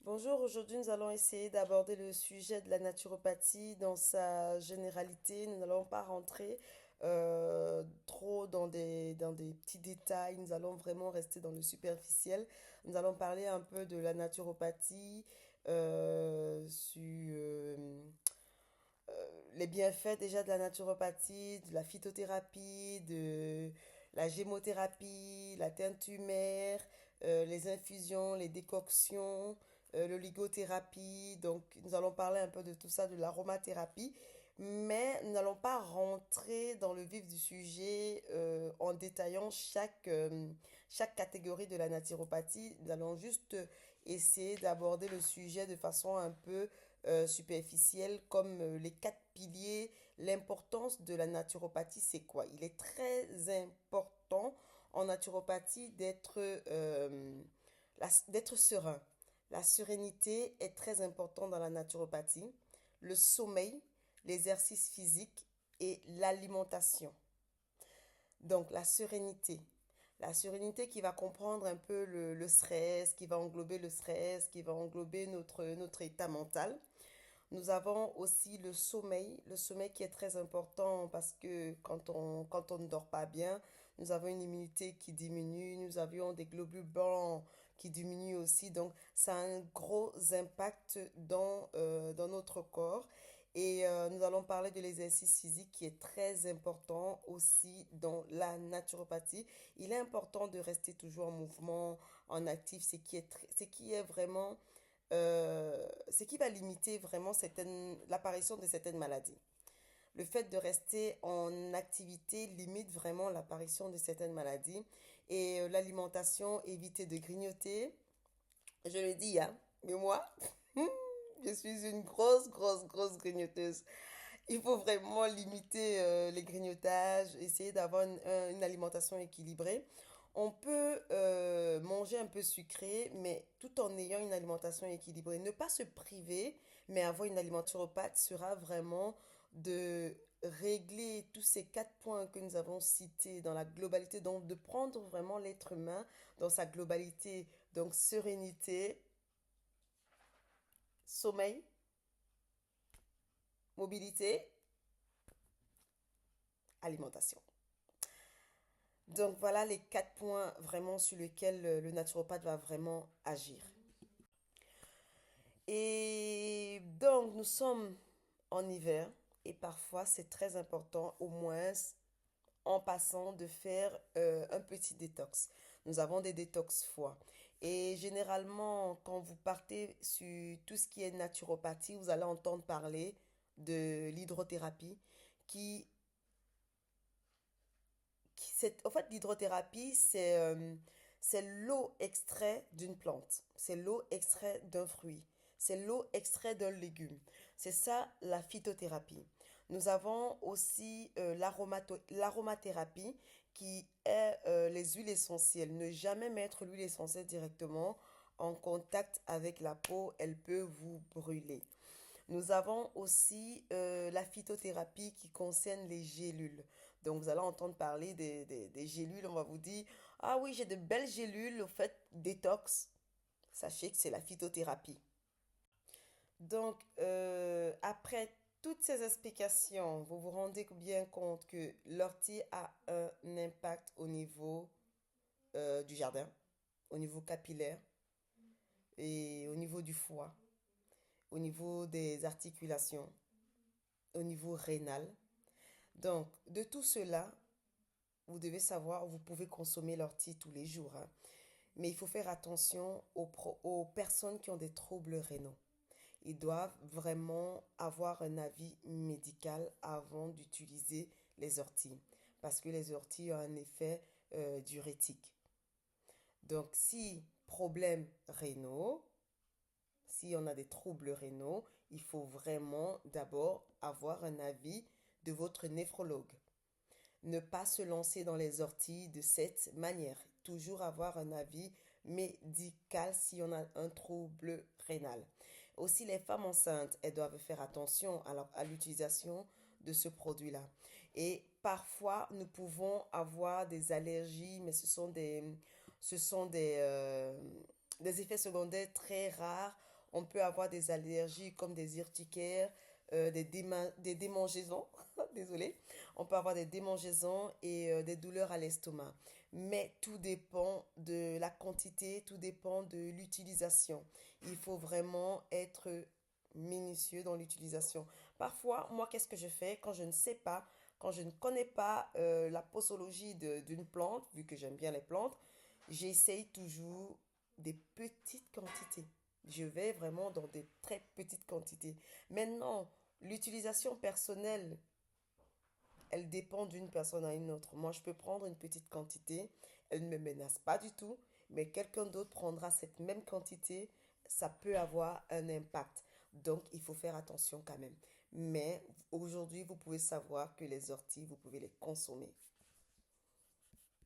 Bonjour, aujourd'hui nous allons essayer d'aborder le sujet de la naturopathie dans sa généralité. Nous n'allons pas rentrer trop dans des petits détails, nous allons vraiment rester dans le superficiel. Nous allons parler un peu de la naturopathie, les bienfaits déjà de la naturopathie, de la phytothérapie, de la gémothérapie, la teinture, les infusions, les décoctions, l'oligothérapie. Donc, nous allons parler un peu de tout ça, de l'aromathérapie. Mais nous n'allons pas rentrer dans le vif du sujet en détaillant chaque catégorie de la naturopathie. Nous allons juste essayer d'aborder le sujet de façon un peu superficielle, comme les quatre piliers. L'importance de la naturopathie, c'est quoi? Il est très important en naturopathie d'être serein. La sérénité est très importante dans la naturopathie. Le sommeil, l'exercice physique et l'alimentation. Donc la sérénité. La sérénité qui va comprendre un peu le stress, qui va englober le stress, qui va englober notre état mental. Nous avons aussi le sommeil qui est très important parce que quand on ne dort pas bien, nous avons une immunité qui diminue, nous avions des globules blancs qui diminuent aussi, donc ça a un gros impact dans notre corps. Et nous allons parler de l'exercice physique qui est très important aussi dans la naturopathie. Il est important de rester toujours en mouvement, en actif, ce qui est vraiment ce qui va limiter vraiment l'apparition de certaines maladies. Le fait de rester en activité limite vraiment l'apparition de certaines maladies. Et l'alimentation, éviter de grignoter. Je le dis, hein, mais moi, je suis une grosse grignoteuse. Il faut vraiment limiter les grignotages, essayer d'avoir une alimentation équilibrée. On peut manger un peu sucré, mais tout en ayant une alimentation équilibrée. Ne pas se priver, mais avoir une alimentation naturopathe sera vraiment de régler tous ces quatre points que nous avons cités dans la globalité, donc de prendre vraiment l'être humain dans sa globalité, donc sérénité, sommeil, mobilité, alimentation. Donc voilà les quatre points vraiment sur lesquels le naturopathe va vraiment agir. Et donc nous sommes en hiver et parfois c'est très important au moins en passant de faire un petit détox. Nous avons des détox foie. Et généralement, quand vous partez sur tout ce qui est naturopathie, vous allez entendre parler de l'hydrothérapie qui en fait, l'hydrothérapie, c'est l'eau extrait d'une plante, c'est l'eau extrait d'un fruit, c'est l'eau extrait d'un légume. C'est ça la phytothérapie. Nous avons aussi l'aromathérapie qui est les huiles essentielles. Ne jamais mettre l'huile essentielle directement en contact avec la peau, elle peut vous brûler. Nous avons aussi la phytothérapie qui concerne les gélules. Donc, vous allez entendre parler des gélules. On va vous dire, ah oui, j'ai de belles gélules, au fait, détox. Sachez que c'est la phytothérapie. Donc, après toutes ces explications, vous vous rendez bien compte que l'ortie a un impact au niveau du jardin, au niveau capillaire et au niveau du foie, au niveau des articulations, au niveau rénal. Donc, de tout cela, vous devez savoir, vous pouvez consommer l'ortie tous les jours, hein. Mais il faut faire attention aux personnes qui ont des troubles rénaux. Ils doivent vraiment avoir un avis médical avant d'utiliser les orties. Parce que les orties ont un effet diurétique. Donc, si problème rénaux, si on a des troubles rénaux, il faut vraiment d'abord avoir un avis de votre néphrologue. Ne pas se lancer dans les orties de cette manière. Toujours avoir un avis médical si on a un trouble rénal. Aussi, les femmes enceintes, elles doivent faire attention à l'utilisation de ce produit-là. Et parfois, nous pouvons avoir des allergies, mais ce sont des effets secondaires très rares On peut avoir des allergies comme des urticaires, des démangeaisons. Désolée. On peut avoir des démangeaisons et des douleurs à l'estomac. Mais tout dépend de la quantité, tout dépend de l'utilisation. Il faut vraiment être minutieux dans l'utilisation. Parfois, moi, qu'est-ce que je fais quand je ne sais pas, quand je ne connais pas la posologie d'une plante, vu que j'aime bien les plantes, j'essaye toujours des petites quantités. Je vais vraiment dans des très petites quantités. Maintenant, l'utilisation personnelle, elle dépend d'une personne à une autre. Moi, je peux prendre une petite quantité, elle ne me menace pas du tout, mais quelqu'un d'autre prendra cette même quantité, ça peut avoir un impact. Donc, il faut faire attention quand même. Mais aujourd'hui, vous pouvez savoir que les orties, vous pouvez les consommer.